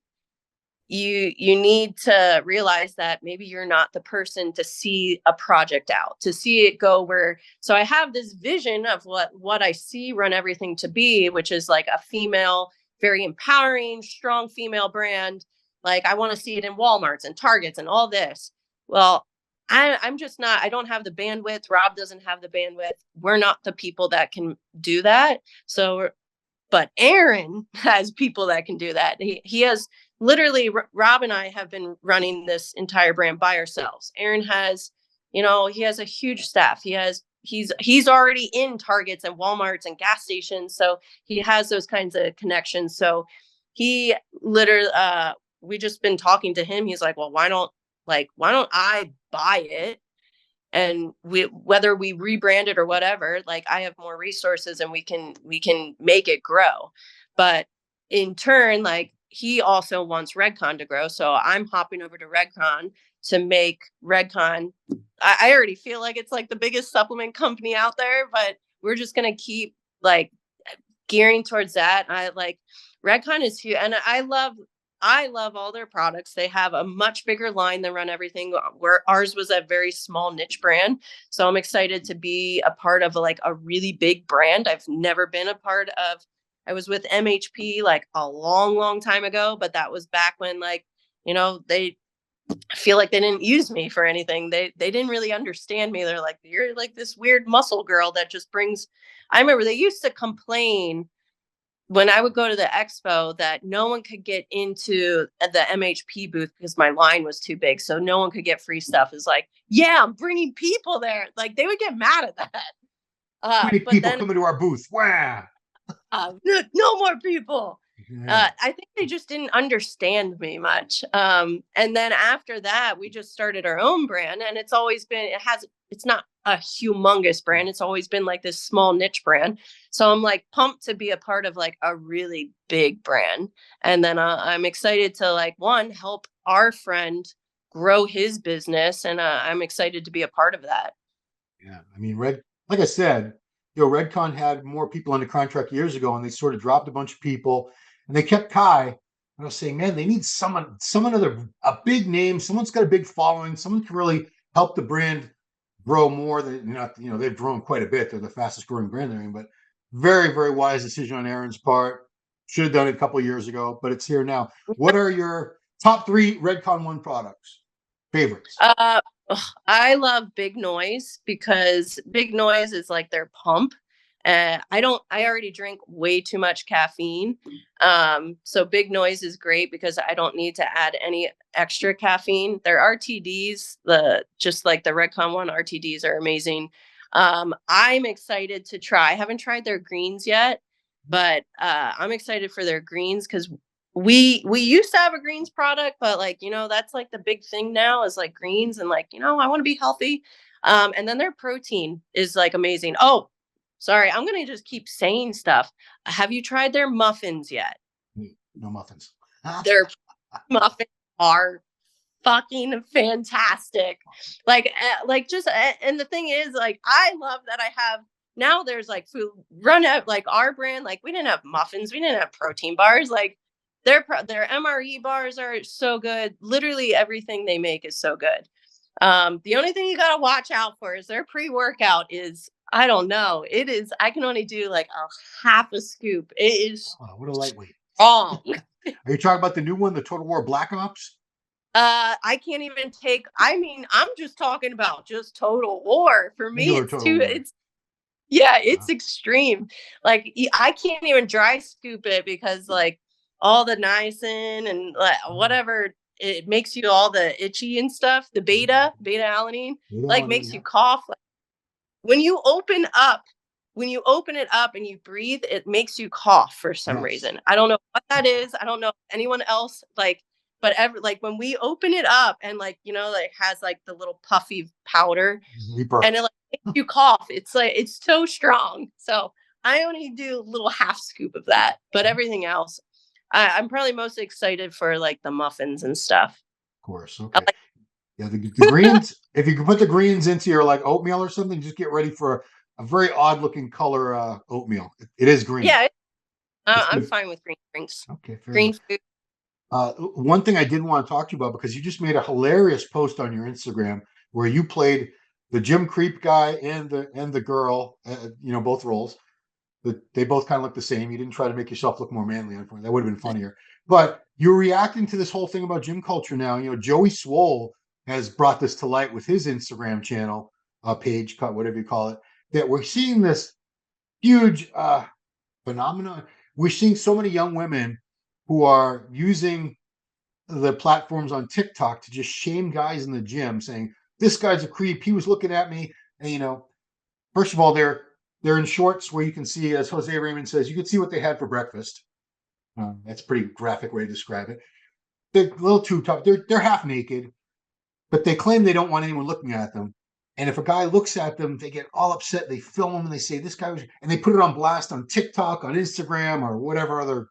Speaker 2: you need to realize that maybe you're not the person to see a project out, to see it go where. So I have this vision of what I see Run Everything to be, which is like a female, very empowering, strong female brand. Like I want to see it in Walmarts and Targets and all this. Well, I'm just not, I don't have the bandwidth. Rob doesn't have the bandwidth. We're not the people that can do that. So but Aaron has people that can do that. He has literally, Rob and I have been running this entire brand by ourselves. Aaron has, he has a huge staff. He's already in Targets and Walmarts and gas stations, so he has those kinds of connections. So he literally, we just been talking to him. He's like, well, why don't I buy it, and whether we rebrand it or whatever, like I have more resources and we can make it grow. But in turn, like he also wants Redcon to grow, so I'm hopping over to Redcon to make Redcon I already feel like it's like the biggest supplement company out there, but we're just gonna keep like gearing towards that. I like Redcon is huge, and I love all their products. They have a much bigger line than Run Everything, where ours was a very small niche brand. So I'm excited to be a part of like a really big brand. I've never been a part of. I was with MHP like a long, long time ago, but that was back when like, they feel like they didn't use me for anything. They didn't really understand me. They're like, you're like this weird muscle girl that just brings. I remember they used to complain when I would go to the expo that no one could get into the MHP booth because my line was too big. So no one could get free stuff. It's like, yeah, I'm bringing people there. Like they would get mad at that.
Speaker 1: How many
Speaker 2: But
Speaker 1: people
Speaker 2: then
Speaker 1: coming to our booth? Wow.
Speaker 2: no more people.
Speaker 1: Yeah.
Speaker 2: I think they just didn't understand me much. And then after that, we just started our own brand, and it's not a humongous brand. It's always been like this small niche brand. So I'm like pumped to be a part of like a really big brand. And then I'm excited to like help our friend grow his business, and I'm excited to be a part of that.
Speaker 1: Yeah. I mean, like I said, Redcon had more people under contract years ago, and they sort of dropped a bunch of people, and they kept Kai. And I was saying, man, they need someone other, a big name, someone's got a big following, someone can really help the brand grow more than they've grown quite a bit. They're the fastest growing brand there, but very, very wise decision on Aaron's part. Should have done it a couple of years ago, but it's here now. What are your top 3 Redcon1 products? Favorites?
Speaker 2: Uh, I love Big Noise because Big Noise is like their pump. I already drink way too much caffeine. So Big Noise is great because I don't need to add any extra caffeine. Their RTDs, just like the Redcon1 RTDs are amazing. I'm excited to try. I haven't tried their greens yet, but I'm excited for their greens because we used to have a greens product, but like that's like the big thing now is like greens, and like I want to be healthy. And then their protein is like amazing. Oh, sorry, I'm gonna just keep saying stuff. Have you tried their muffins yet?
Speaker 1: No muffins.
Speaker 2: Their muffins are fucking fantastic. Like just and the thing is, like, I love that I have now. There's like food run out, like our brand. Like we didn't have muffins, we didn't have protein bars. Like their MRE bars are so good. Literally everything they make is so good. The only thing you gotta watch out for is their pre-workout is, I don't know. It is, I can only do like a half a scoop. It is
Speaker 1: Oh, what a lightweight.
Speaker 2: strong.
Speaker 1: Are you talking about the new one, the Total War Black Ops?
Speaker 2: I can't even take, I mean, I'm just talking about just Total War. For me,
Speaker 1: Regular
Speaker 2: it's
Speaker 1: Total
Speaker 2: too,
Speaker 1: War.
Speaker 2: yeah, it's extreme. Like I can't even dry scoop it because like all the niacin and like whatever, it makes you all the itchy and stuff. The beta alanine, like makes you
Speaker 1: Yeah.
Speaker 2: cough. Like, when you open up, when you open it up and you breathe, it makes you cough for some
Speaker 1: Yes.
Speaker 2: reason. I don't know what that is. I don't know if anyone else like, but like when we open it up and like, like has like the little puffy powder
Speaker 1: We burp.
Speaker 2: and it like makes you cough. It's like it's so strong. So I only do a little half scoop of that, but everything else, I'm probably most excited for like the muffins and stuff.
Speaker 1: Of course.
Speaker 2: I
Speaker 1: Okay. Yeah, the greens, if you can put the greens into your like oatmeal or something, just get ready for a very odd looking color oatmeal. It is green.
Speaker 2: Yeah,
Speaker 1: It's
Speaker 2: I'm
Speaker 1: good.
Speaker 2: fine with green drinks,
Speaker 1: Okay, fair
Speaker 2: green
Speaker 1: enough.
Speaker 2: food.
Speaker 1: One thing I did want to talk to you about, because you just made a hilarious post on your Instagram where you played the gym creep guy and the girl, both roles. They both kind of look the same. You didn't try to make yourself look more manly. That would have been funnier. But you're reacting to this whole thing about gym culture now. Joey Swole has brought this to light with his Instagram channel, page, cut, whatever you call it. That we're seeing this huge phenomenon. We're seeing so many young women who are using the platforms on TikTok to just shame guys in the gym, saying this guy's a creep. He was looking at me, and first of all, they're in shorts where you can see, as Jose Raymond says, you can see what they had for breakfast. That's a pretty graphic way to describe it. They're a little too tough. They're half naked, but they claim they don't want anyone looking at them. And if a guy looks at them, they get all upset. They film them and they say, this guy was, and they put it on blast on TikTok, on Instagram, or whatever other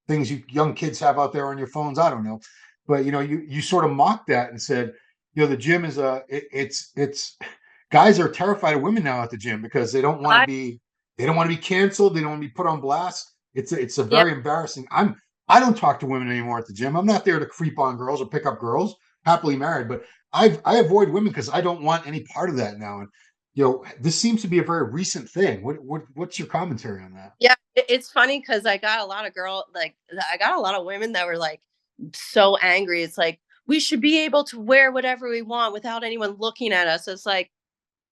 Speaker 1: things you young kids have out there on your phones. I don't know. But you sort of mocked that and said, the gym is it's guys are terrified of women now at the gym because
Speaker 2: I
Speaker 1: they don't want to be canceled. They don't want to be put on blast. It's a
Speaker 2: yeah,
Speaker 1: very embarrassing. I don't talk to women anymore at the gym. I'm not there to creep on girls or pick up girls. Happily married, but I avoid women because I don't want any part of that now. And this seems to be a very recent thing. What's your commentary on that?
Speaker 2: yeah. It's funny because I got a lot of I got a lot of women that were like so angry. It's like we should be able to wear whatever we want without anyone looking at us. It's like,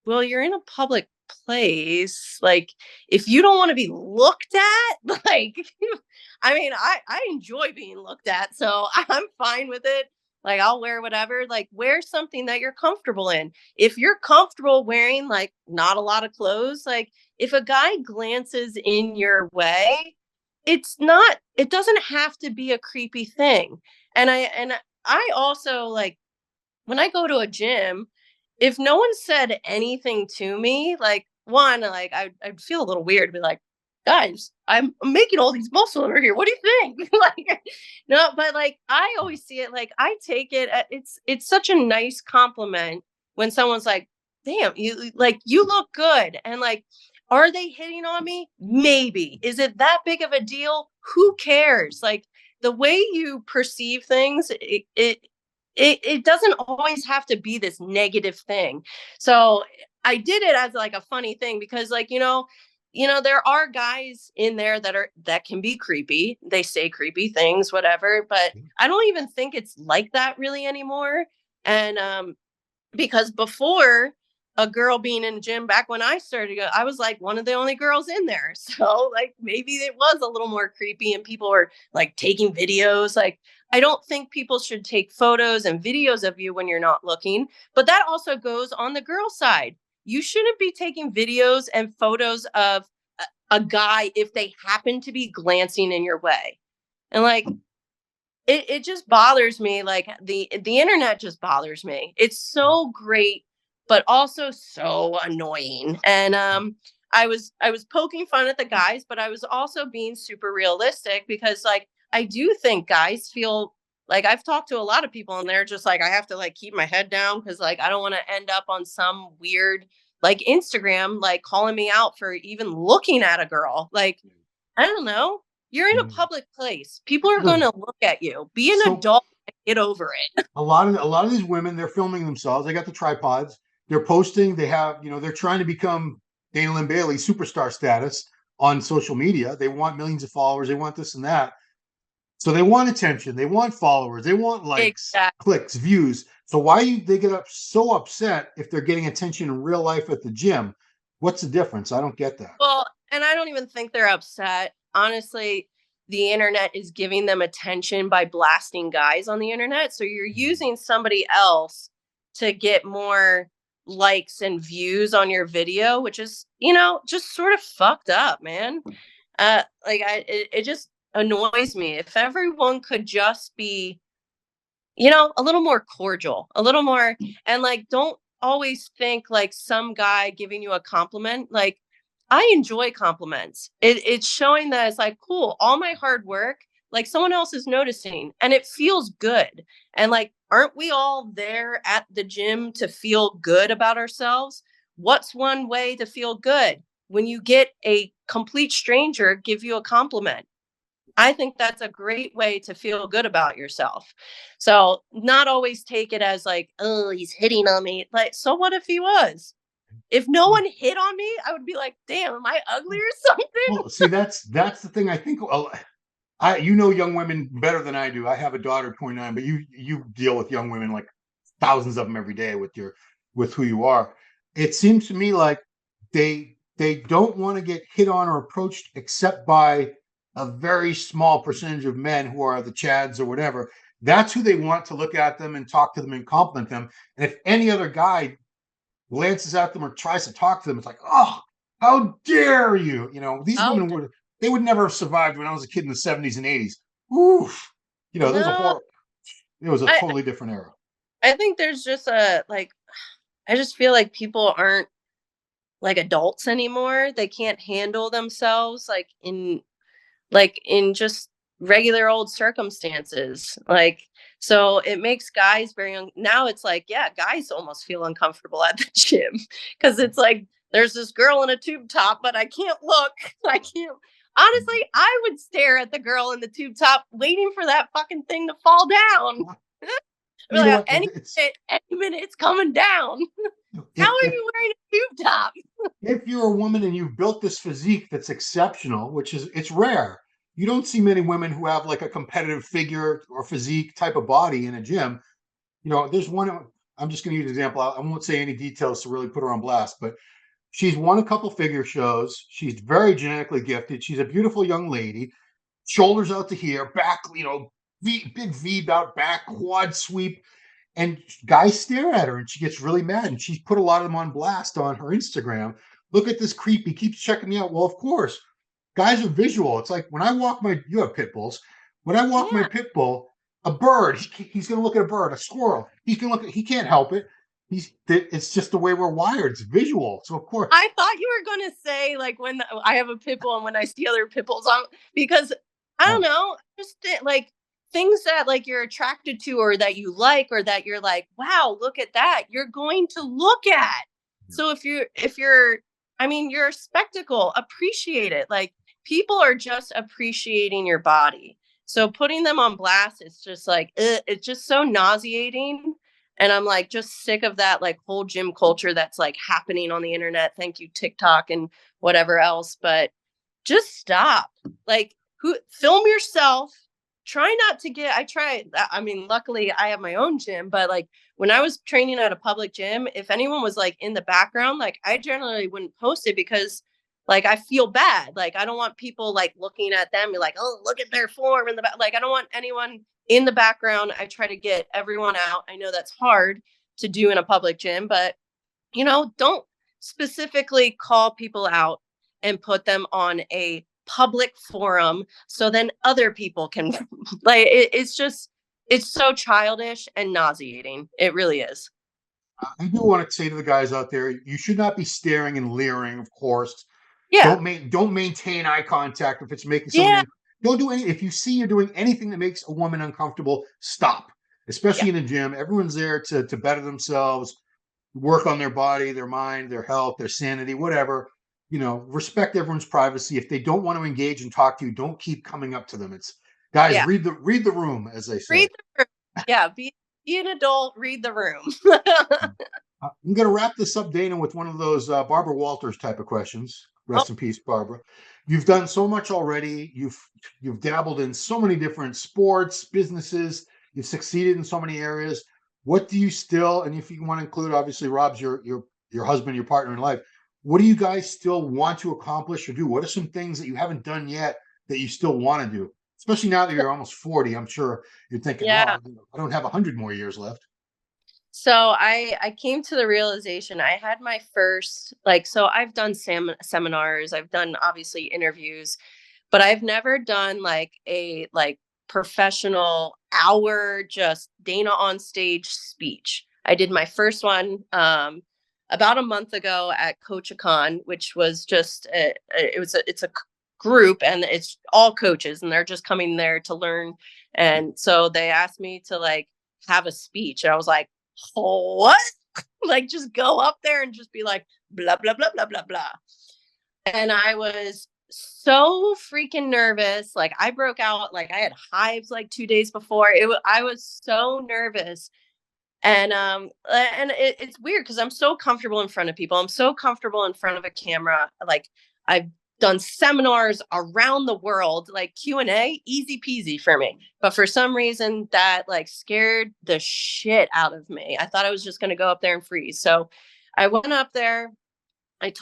Speaker 2: well, you're in a public place. Like, if you don't want to be looked at, like, I mean, I enjoy being looked at, so I'm fine with it. Like, I'll wear whatever. Like, wear something that you're comfortable in. If you're comfortable wearing like not a lot of clothes, like if a guy glances in your way, it's not. It doesn't have to be a creepy thing. And I also like when I go to a gym, if no one said anything to me, like one, like I'd feel a little weird, be like, guys, I'm making all these muscle over here. What do you think? Like, no, but like I always see it like I take it. It's such a nice compliment when someone's like, damn, you look good, and like. Are they hitting on me? Maybe. Is it that big of a deal? Who cares? Like the way you perceive things, it doesn't always have to be this negative thing. So I did it as like a funny thing because like there are guys in there that can be creepy. They say creepy things, whatever, but I don't even think it's like that really anymore. And because before a girl being in the gym back when I started, I was like one of the only girls in there. So like maybe it was a little more creepy and people were like taking videos. Like I don't think people should take photos and videos of you when you're not looking, but that also goes on the girl side. You shouldn't be taking videos and photos of a guy if they happen to be glancing in your way. And like it just bothers me, like the internet just bothers me. It's so great but also so annoying. And I was poking fun at the guys, but I was also being super realistic because like I do think guys feel like I've talked to a lot of people and they're just like I have to like keep my head down because like I don't want to end up on some weird like Instagram like calling me out for even looking at a girl. Like I don't know. You're in a
Speaker 1: Mm.
Speaker 2: public place. People are going
Speaker 1: Look,
Speaker 2: to look at you. Be an
Speaker 1: so
Speaker 2: adult and get over it.
Speaker 1: a lot of these women, they're filming themselves. They got the tripods. They're posting. They have, they're trying to become Dana Lynn Bailey superstar status on social media. They want millions of followers. They want this and that. So they want attention. They want followers. They want likes,
Speaker 2: Exactly.
Speaker 1: clicks, views. So why they get so upset if they're getting attention in real life at the gym? What's the difference? I don't get that.
Speaker 2: Well, and I don't even think they're upset. Honestly, the internet is giving them attention by blasting guys on the internet. So you're using somebody else to get more likes and views on your video, which is, just sort of fucked up, man. It just annoys me. If everyone could just be a little more cordial, a little more, and like, don't always think like some guy giving you a compliment. Like, I enjoy compliments. It's showing that it's like, cool, all my hard work, like someone else is noticing and it feels good. And like, aren't we all there at the gym to feel good about ourselves? What's one way to feel good? When you get a complete stranger give you a compliment. I think that's a great way to feel good about yourself. So, not always take it as like, oh, he's hitting on me. Like, so what if he was? If no one hit on me, I would be like, damn, am I ugly or something?
Speaker 1: Well, see, that's the thing. I think you know young women better than I do. I have a daughter, 29, but you deal with young women like thousands of them every day with who you are. It seems to me like they don't want to get hit on or approached except by a very small percentage of men who are the Chads or whatever. That's who they want to look at them and talk to them and compliment them. And if any other guy glances at them or tries to talk to them, it's like, oh, how dare you? These
Speaker 2: Oh,
Speaker 1: women would never have survived when I was a kid in the 70s and 80s. Oof. There's a
Speaker 2: no.
Speaker 1: horror. It was a
Speaker 2: I,
Speaker 1: totally different era.
Speaker 2: I think there's just I just feel like people aren't like adults anymore. They can't handle themselves like in just regular old circumstances. Like So it makes guys now it's like, yeah, guys almost feel uncomfortable at the gym because it's like there's this girl in a tube top, but I can't look. I can't. Honestly, I would stare at the girl in the tube top waiting for that fucking thing to fall down. I'd be
Speaker 1: You know
Speaker 2: like,
Speaker 1: what?
Speaker 2: any minute it's coming down. How
Speaker 1: If
Speaker 2: are
Speaker 1: if
Speaker 2: you wearing a tube top?
Speaker 1: if you're a woman and you've built this physique that's exceptional, which is it's rare. You don't see many women who have like a competitive figure or physique type of body in a gym. There's one. I'm just going to use an example. I won't say any details to really put her on blast, but she's won a couple figure shows. She's very genetically gifted. She's a beautiful young lady. Shoulders out to here, back, big V out back, quad sweep. And guys stare at her and she gets really mad. And she's put a lot of them on blast on her Instagram. Look at this creep. He keeps checking me out. Well, of course, guys are visual. It's like when I walk you have pit bulls. When I walk my
Speaker 2: Yeah.
Speaker 1: pit bull, a bird, he's going to look at a bird, a squirrel. He can't help it. It's just the way we're wired. It's visual. So of course,
Speaker 2: I thought you were going to say like when I have a pit bull and when I see other pit bulls on, because I don't
Speaker 1: oh,
Speaker 2: know, just like things that like you're attracted to or that you like or that you're like, wow, look at that. You're going to look at. So if you're I mean, you're a spectacle, appreciate it. Like people are just appreciating your body. So putting them on blast, it's just like it's just so nauseating, and I'm like just sick of that like whole gym culture that's like happening on the internet. Thank you, TikTok and whatever else. But just stop. Like who film yourself. Try not to get I try I mean, luckily I have my own gym, but like when I was training at a public gym, if anyone was like in the background, like I generally wouldn't post it because like I feel bad. Like I don't want people like looking at them, be like, oh, look at their form in the back. Like I don't want anyone in the background. I try to get everyone out. I know that's hard to do in a public gym, but don't specifically call people out and put them on a public forum so then other people can like it's so childish and nauseating. It really is.
Speaker 1: I do want to say to the guys out there, you should not be staring and leering, of course.
Speaker 2: Yeah.
Speaker 1: Don't maintain eye contact if it's making
Speaker 2: Yeah.
Speaker 1: somebody. Don't do any. If you see you're doing anything that makes a woman uncomfortable, stop.
Speaker 2: Yeah.
Speaker 1: Especially in the gym, everyone's there to better themselves, work on their body, their mind, their health, their sanity, whatever. Respect everyone's privacy. If they don't want to engage and talk to you, don't keep coming up to them. It's guys,
Speaker 2: Yeah.
Speaker 1: read the room, as they say.
Speaker 2: Read the room. Yeah. Be an adult, read the room.
Speaker 1: I'm going to wrap this up, Dana, with one of those Barbara Walters type of questions.
Speaker 2: Oh,
Speaker 1: Rest in peace, Barbara. You've done so much already. You've dabbled in so many different sports, businesses. You've succeeded in so many areas. What do you still, and if you want to include, obviously, Rob's your husband, your partner in life. What do you guys still want to accomplish or do? What are some things that you haven't done yet that you still want to do? Especially now that you're almost 40, I'm sure you're thinking,
Speaker 2: yeah.
Speaker 1: oh, I don't have 100 more years left.
Speaker 2: So I came to the realization I had my first so I've done seminars, I've done obviously interviews, but I've never done like a professional hour just Dana on stage speech. I did my first one about a month ago at CoachCon, which was just it's a group and it's all coaches and they're just coming there to learn. And so they asked me to like have a speech. And I was like, what? Like just go up there and just be like blah blah blah blah blah blah. And I was so freaking nervous. Like I broke out, like I had hives like 2 days before. I was so nervous. And it's weird because I'm so comfortable in front of people. I'm so comfortable in front of a camera. Like I've done seminars around the world, like Q&A, easy peasy for me. But for some reason that like scared the shit out of me. I thought I was just going to go up there and freeze. So I went up there. I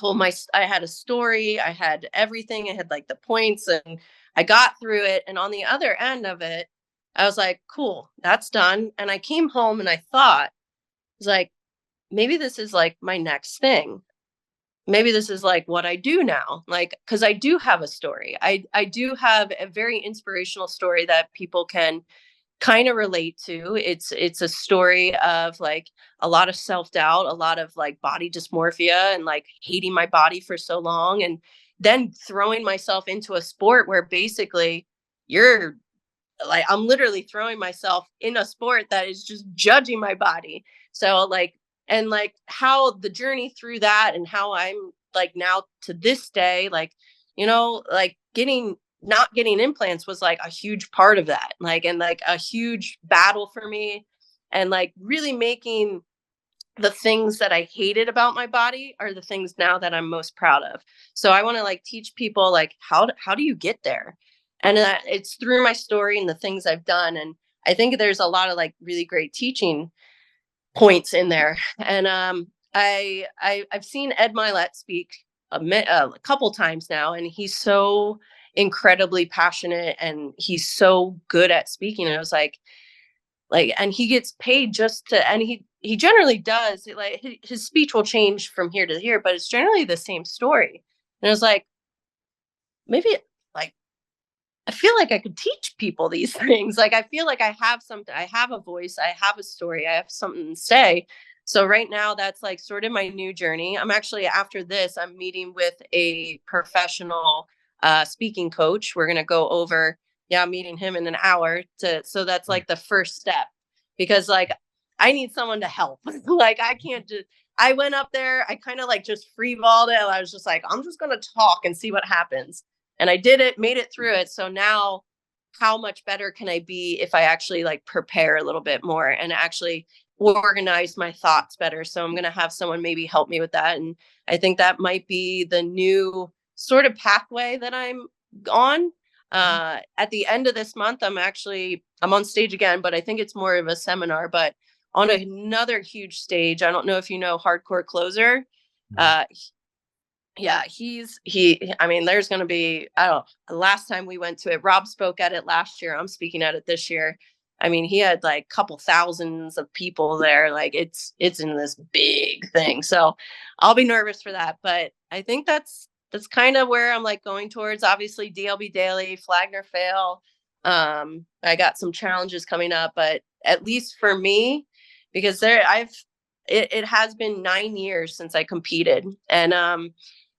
Speaker 2: had a story, I had everything, I had like the points, and I got through it. And on the other end of it, I was like, cool, that's done. And I came home and I thought, I was like, maybe this is like my next thing. Maybe this is like what I do now. Like, cause I do have a story. I do have a very inspirational story that people can kind of relate to. It's a story of like a lot of self-doubt, a lot of like body dysmorphia and like hating my body for so long, and then throwing myself into a sport where basically you're like I'm literally throwing myself in a sport that is just judging my body. So like, and like how the journey through that and how I'm like now to this day, like, like not getting implants was like a huge part of that. Like, and like a huge battle for me, and like really making the things that I hated about my body are the things now that I'm most proud of. So I want to like teach people like how do you get there? And it's through my story and the things I've done. And I think there's a lot of like really great teaching points in there. And I've seen Ed Milet speak a couple times now, and he's so incredibly passionate and he's so good at speaking. And I was like, and he gets paid just to, and he generally does, like his speech will change from here to here, but it's generally the same story. And I was like, maybe like I feel like I could teach people these things. Like I feel like I have something, I have a voice, I have a story, I have something to say. So right now that's like sort of my new journey. I'm actually, after this, I'm meeting with a professional speaking coach. We're gonna go over, yeah, I'm meeting him in an hour to, so that's like the first step, because like I need someone to help. Like I can't just, I went up there, I kind of like just freeballed it. I was just like, I'm just gonna talk and see what happens. And I did it, made it through it. So now how much better can I be if I actually like prepare a little bit more and actually organize my thoughts better? So I'm going to have someone maybe help me with that. And I think that might be the new sort of pathway that I'm on. At the end of this month, I'm on stage again, but I think it's more of a seminar, but on another huge stage. I don't know if you know Hardcore Closer. Uh, yeah, I mean, there's going to be, I don't know, last time we went to it, Rob spoke at it last year. I'm speaking at it this year. I mean, he had like a couple thousands of people there. Like it's in this big thing. So I'll be nervous for that. But I think that's kind of where I'm like going towards. Obviously DLB daily, Flagner fail. I got some challenges coming up, but at least for me, because it has been 9 years since I competed. And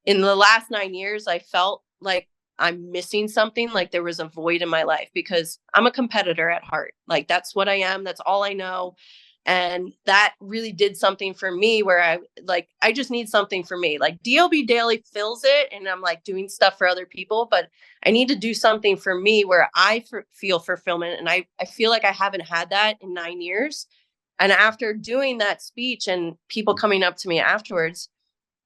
Speaker 2: in the last 9 years, I felt like I'm missing something, like there was a void in my life, because I'm a competitor at heart. Like that's what I am. That's all I know. And that really did something for me where I just need something for me. Like DLB Daily fills it and I'm like doing stuff for other people, but I need to do something for me where I feel fulfillment. And I feel like I haven't had that in 9 years. And after doing that speech and people coming up to me afterwards,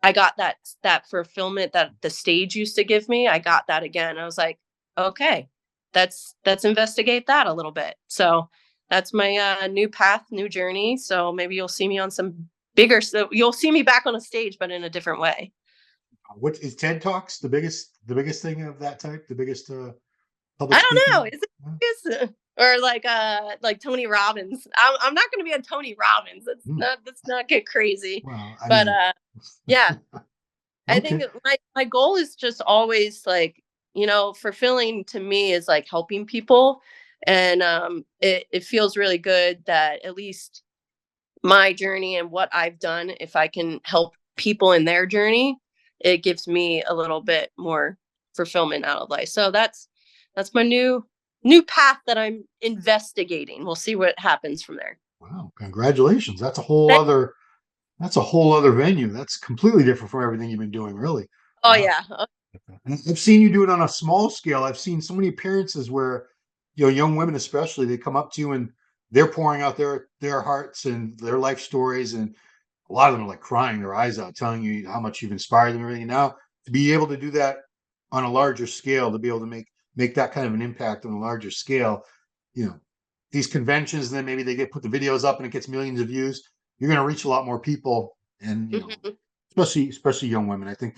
Speaker 2: I got that fulfillment that the stage used to give me. I got that again. I was like, okay, let's investigate that a little bit. So that's my new path, new journey. So maybe you'll see me on some bigger. So you'll see me back on a stage, but in a different way.
Speaker 1: What is TED Talks the biggest thing of that type? The biggest public
Speaker 2: I don't know.
Speaker 1: speaking?
Speaker 2: Is it or like Tony Robbins? I'm not going to be a Tony Robbins. That's not get crazy.
Speaker 1: Well, I
Speaker 2: But
Speaker 1: mean,
Speaker 2: yeah, I think
Speaker 1: okay.
Speaker 2: my goal is just always like, fulfilling to me is like helping people. And it feels really good that at least my journey and what I've done, if I can help people in their journey, it gives me a little bit more fulfillment out of life. So that's my new path that I'm investigating. We'll see what happens from there.
Speaker 1: Wow, congratulations. That's a whole other venue. That's completely different from everything you've been doing, really.
Speaker 2: Oh
Speaker 1: Wow.
Speaker 2: yeah.
Speaker 1: And I've seen you do it on a small scale. I've seen so many appearances where, young women especially, they come up to you and they're pouring out their hearts and their life stories, and a lot of them are like crying their eyes out, telling you how much you've inspired them and everything. Now, to be able to do that on a larger scale, to be able to make that kind of an impact on a larger scale, you know, these conventions, then maybe they put the videos up and it gets millions of views. You're going to reach a lot more people, and
Speaker 2: Mhm.
Speaker 1: especially young women. I think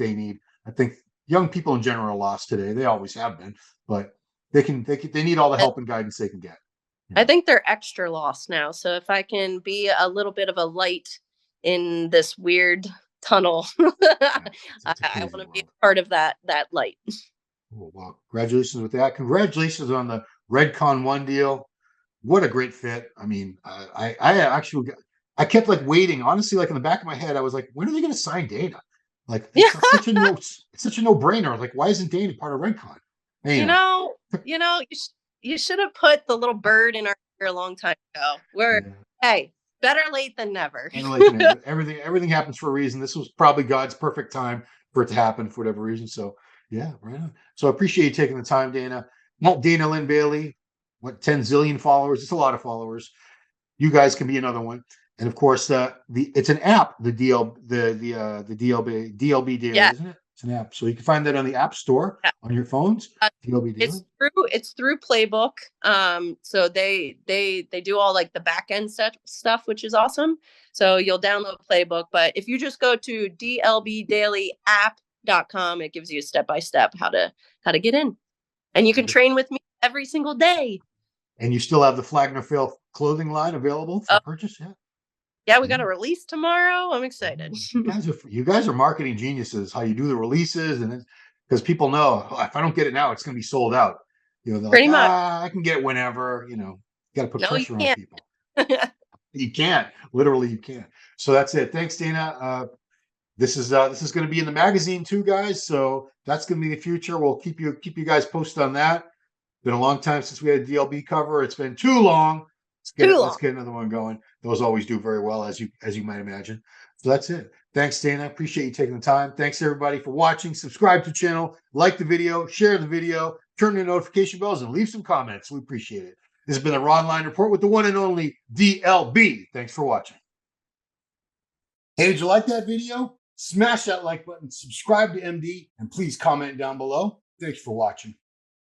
Speaker 1: young people in general are lost today. They always have been, but they need all the help and guidance they can get.
Speaker 2: I
Speaker 1: Yeah.
Speaker 2: think they're extra lost now. So if I can be a little bit of a light in this weird tunnel,
Speaker 1: Yeah, it's a
Speaker 2: I
Speaker 1: crazy
Speaker 2: want to be
Speaker 1: world.
Speaker 2: a part of that light.
Speaker 1: Oh, well, congratulations with that. Congratulations on the Redcon1 deal. What a great fit. I mean, I actually I kept like waiting. Honestly, like in the back of my head, I was like, when are they going to sign Dana? Like
Speaker 2: Yeah,
Speaker 1: it's such a no brainer. Like, why isn't Dana part of Redcon?
Speaker 2: you
Speaker 1: Anyway,
Speaker 2: know, you know, you should have put the little bird in our ear a long time ago.
Speaker 1: Yeah.
Speaker 2: Hey, better late than never.
Speaker 1: And like everything happens for a reason. This was probably God's perfect time for it to happen for whatever reason. So yeah, right on. So I appreciate you taking the time, Dana. Not Dana Linn Bailey. What 10 zillion followers? It's a lot of followers. You guys can be another one. And of course, it's an app, the DLB Daily,
Speaker 2: Yeah.
Speaker 1: isn't it? It's an app, so you can find that on the App Store on your phones. DLB Daily.
Speaker 2: It's through Playbook. So they do all like the back end stuff, which is awesome. So you'll download Playbook, but if you just go to dlbdailyapp.com, it gives you step by step how to get in, and you can train with me every single day.
Speaker 1: And you still have the Flag No Fail clothing line available for purchase, yeah.
Speaker 2: Yeah, we got a release tomorrow. I'm excited.
Speaker 1: You guys are marketing geniuses. How you do the releases, and because people know, oh, if I don't get it now, it's going to be sold out. You know, they're
Speaker 2: Pretty
Speaker 1: like,
Speaker 2: much.
Speaker 1: I can get it whenever. You know, you got to put
Speaker 2: No, you
Speaker 1: pressure on
Speaker 2: can't.
Speaker 1: people. You can't. Literally, you can't. So that's it. Thanks, Dana. This is going to be in the magazine too, guys. So that's going to be the future. We'll keep you guys posted on that. Been a long time since we had a DLB cover. It's been too long. Let's get another one going. Those always do very well, as you might imagine. So that's it. Thanks, Dana. Appreciate you taking the time. Thanks everybody for watching. Subscribe to the channel, like the video, share the video, turn the notification bells, and leave some comments. We appreciate it. This has been the Ronline Report with the one and only DLB. Thanks for watching. Hey, did you like that video? Smash that like button, subscribe to MD, and please comment down below. Thanks for watching.